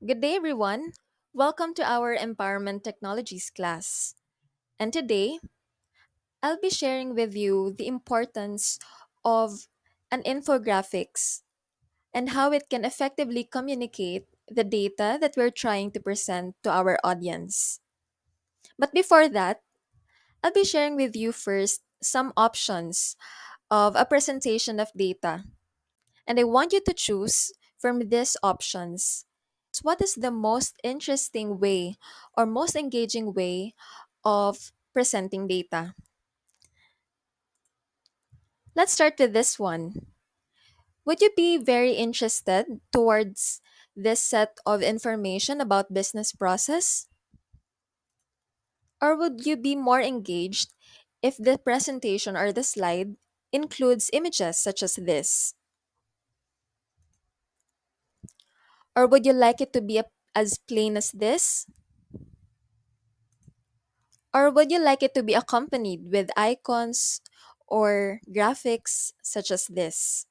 Good day, everyone. Welcome to our Empowerment Technologies class. And today, I'll be sharing with you the importance of an infographics and how it can effectively communicate the data that we're trying to present to our audience. But before that, I'll be sharing with you first some options of a presentation of data. And I want you to choose from these options what is the most interesting way or most engaging way of presenting data. Let's start with this one. Would you be very interested towards this set of information about business process? Or would you be more engaged if the presentation or the slide includes images such as this? Or would you like it to be as plain as this? Or would you like it to be accompanied with icons or graphics such as this?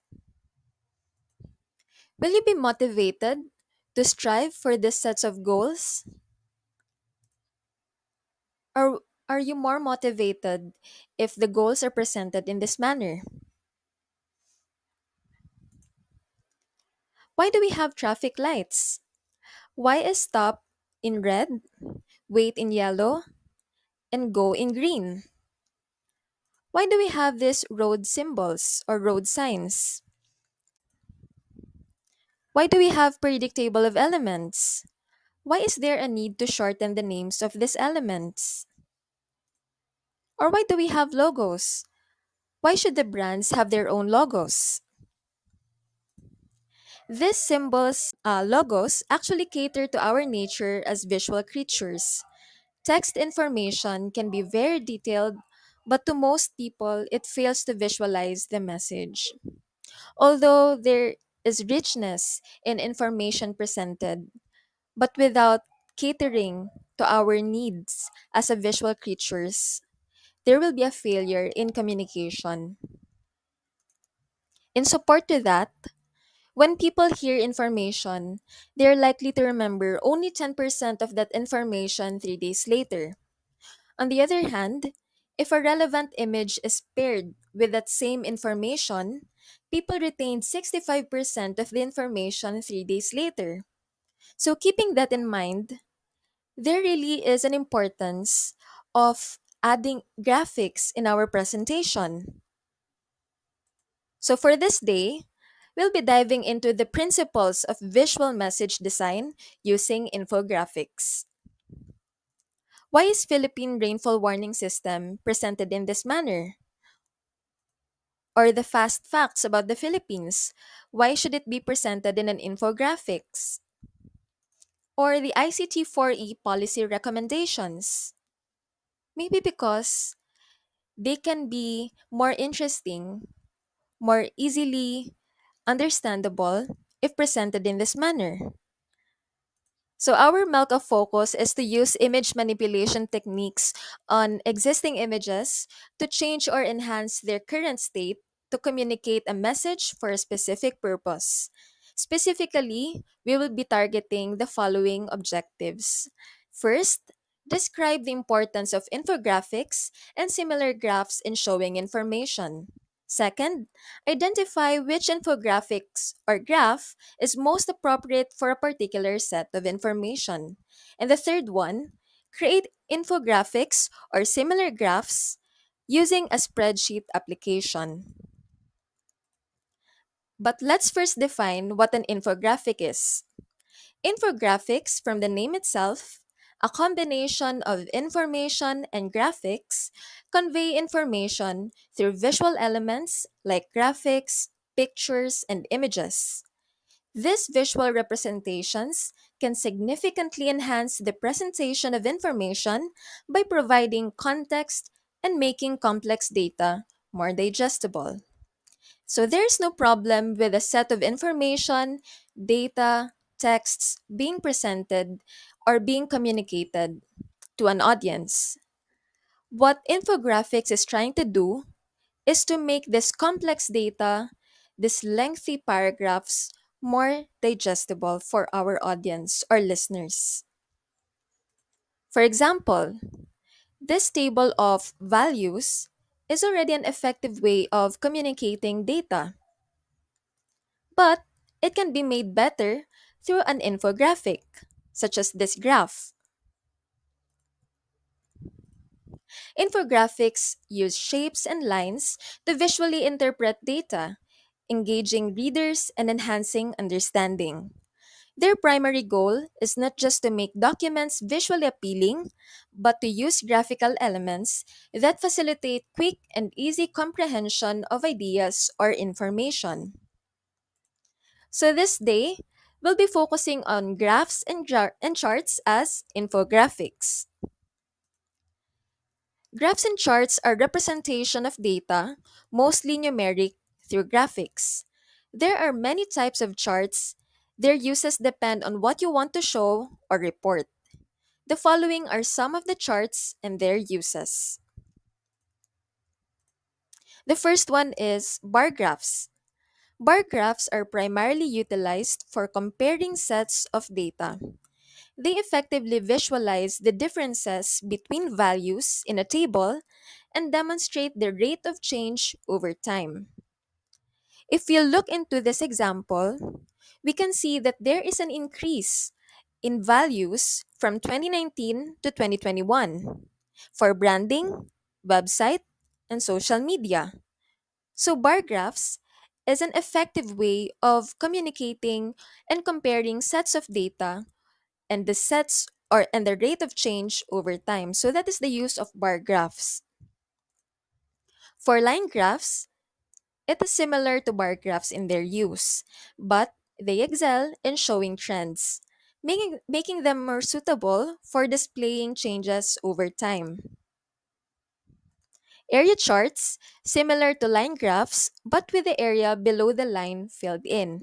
Will you be motivated to strive for these sets of goals? Or are you more motivated if the goals are presented in this manner? Why do we have traffic lights? Why is stop in red, wait in yellow, and go in green? Why do we have these road symbols or road signs? Why do we have periodic table of elements? Why is there a need to shorten the names of these elements? Or why do we have logos? Why should the brands have their own logos? These symbols, logos, actually cater to our nature as visual creatures. Text information can be very detailed, but to most people, it fails to visualize the message. Although there is richness in information presented, but without catering to our needs as a visual creatures, there will be a failure in communication. In support to that, when people hear information, they're likely to remember only 10% of that information 3 days later. On the other hand, if a relevant image is paired with that same information, people retain 65% of the information 3 days later. So, keeping that in mind, there really is an importance of adding graphics in our presentation. So, for this day, we'll be diving into the principles of visual message design using infographics. Why is Philippine rainfall warning system presented in this manner? Or the fast facts about the Philippines? Why should it be presented in an infographics? Or the ICT 4E policy recommendations? Maybe because they can be more interesting, more easily understandable if presented in this manner. So our milk of focus is to use image manipulation techniques on existing images to change or enhance their current state to communicate a message for a specific purpose. Specifically, we will be targeting the following objectives. First, describe the importance of infographics and similar graphs in showing information. Second, identify which infographics or graph is most appropriate for a particular set of information. And the third one, create infographics or similar graphs using a spreadsheet application. But let's first define what an infographic is. Infographics, from the name itself, a combination of information and graphics, convey information through visual elements like graphics, pictures, and images. These visual representations can significantly enhance the presentation of information by providing context and making complex data more digestible. So there's no problem with a set of information, data, texts being presented or being communicated to an audience. What infographics is trying to do is to make this complex data, these lengthy paragraphs, more digestible for our audience or listeners. For example, this table of values is already an effective way of communicating data, but it can be made better through an infographic, such as this graph. Infographics use shapes and lines to visually interpret data, engaging readers and enhancing understanding. Their primary goal is not just to make documents visually appealing, but to use graphical elements that facilitate quick and easy comprehension of ideas or information. So, this day, we'll be focusing on graphs and charts as infographics. Graphs and charts are representation of data, mostly numeric, through graphics. There are many types of charts. Their uses depend on what you want to show or report. The following are some of the charts and their uses. The first one is bar graphs. Bar graphs are primarily utilized for comparing sets of data. They effectively visualize the differences between values in a table and demonstrate the rate of change over time. If we look into this example, we can see that there is an increase in values from 2019 to 2021 for branding, website, and social media. So, bar graphs is an effective way of communicating and comparing sets of data and the sets or and the rate of change over time. So that is the use of bar graphs. For line graphs, it is similar to bar graphs in their use, but they excel in showing trends, making them more suitable for displaying changes over time. Area charts, similar to line graphs, but with the area below the line filled in.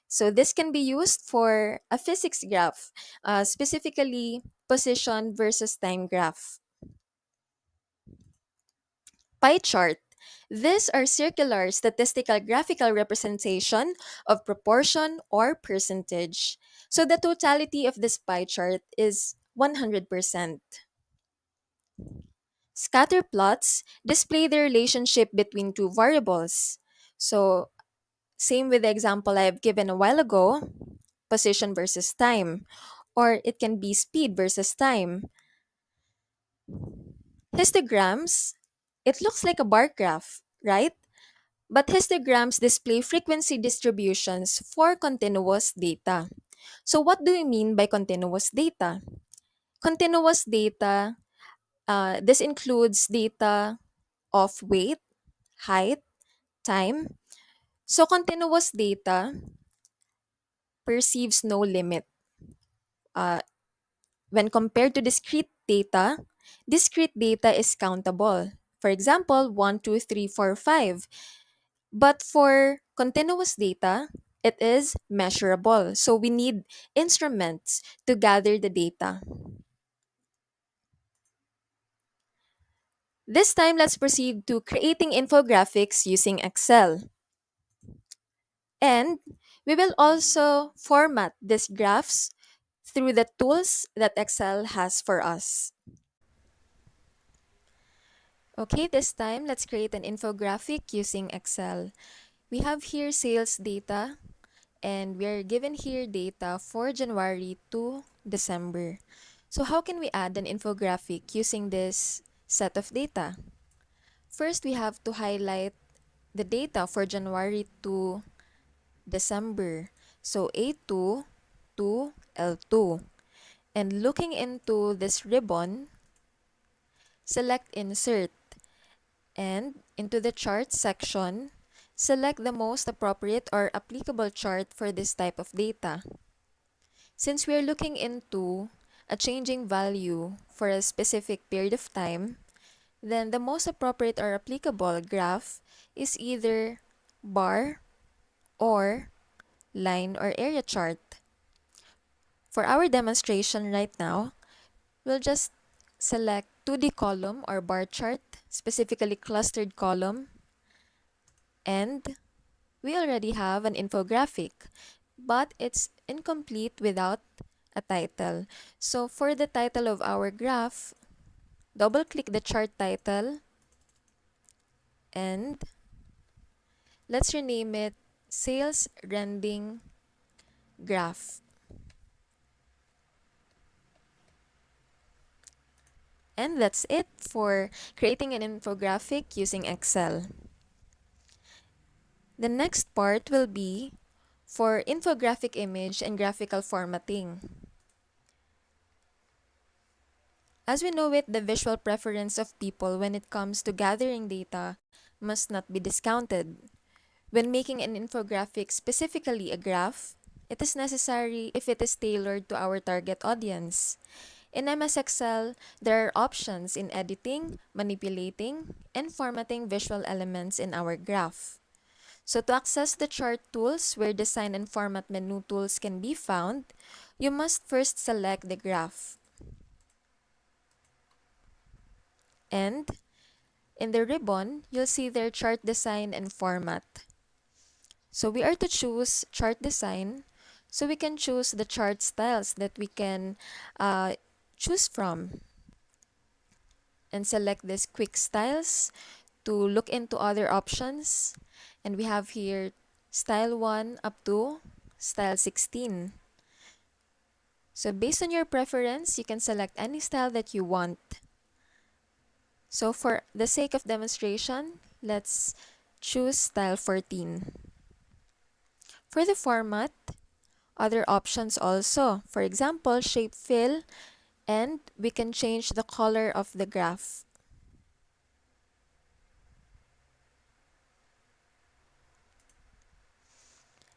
So this can be used for a physics graph, specifically position versus time graph. Pie chart. These are circular statistical graphical representation of proportion or percentage. So the totality of this pie chart is 100%. Scatter plots display the relationship between two variables. So same with the example I have given a while ago, position versus time, or it can be speed versus time. Histograms, it looks like a bar graph, right? But histograms display frequency distributions for continuous data. So, what do we mean by continuous data? Continuous data, this includes data of weight, height, time. So, continuous data perceives no limit. Uh, when compared to discrete data is countable. For example, 1, 2, 3, 4, 5. But for continuous data, it is measurable. So we need instruments to gather the data. This time, let's proceed to creating infographics using Excel. And we will also format these graphs through the tools that Excel has for us. Okay, this time, let's create an infographic using Excel. We have here sales data, and we are given here data for January to December. So how can we add an infographic using this set of data? First, we have to highlight the data for January to December. So A2 to L2. And looking into this ribbon, select Insert. And into the chart section, select the most appropriate or applicable chart for this type of data. Since we are looking into a changing value for a specific period of time, then the most appropriate or applicable graph is either bar or line or area chart. For our demonstration right now, we'll just select 2D column or bar chart, specifically clustered column, and we already have an infographic. but it's incomplete without a title. So for the title of our graph, double click the chart title and let's rename it Sales Rending Graph. And that's it for creating an infographic using Excel. The next part will be for infographic image and graphical formatting. As we know it, the visual preference of people when it comes to gathering data must not be discounted. When making an infographic, specifically a graph, it is necessary if it is tailored to our target audience. In MS Excel, there are options in editing, manipulating, and formatting visual elements in our graph. So to access the chart tools where design and format menu tools can be found, you must first select the graph. And in the ribbon, you'll see their chart design and format. So we are to choose chart design so we can choose the chart styles that we can choose from and select this quick styles to look into other options. And we have here style 1 up to style 16. So based on your preference, you can select any style that you want. So for the sake of demonstration, let's choose style 14. For the format, other options also. For example, shape fill, and we can change the color of the graph.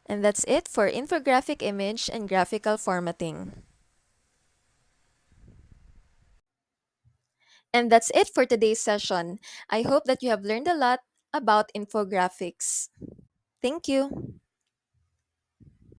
And that's it for infographic image and graphical formatting. And that's it for today's session. I hope that you have learned a lot about infographics. Thank you.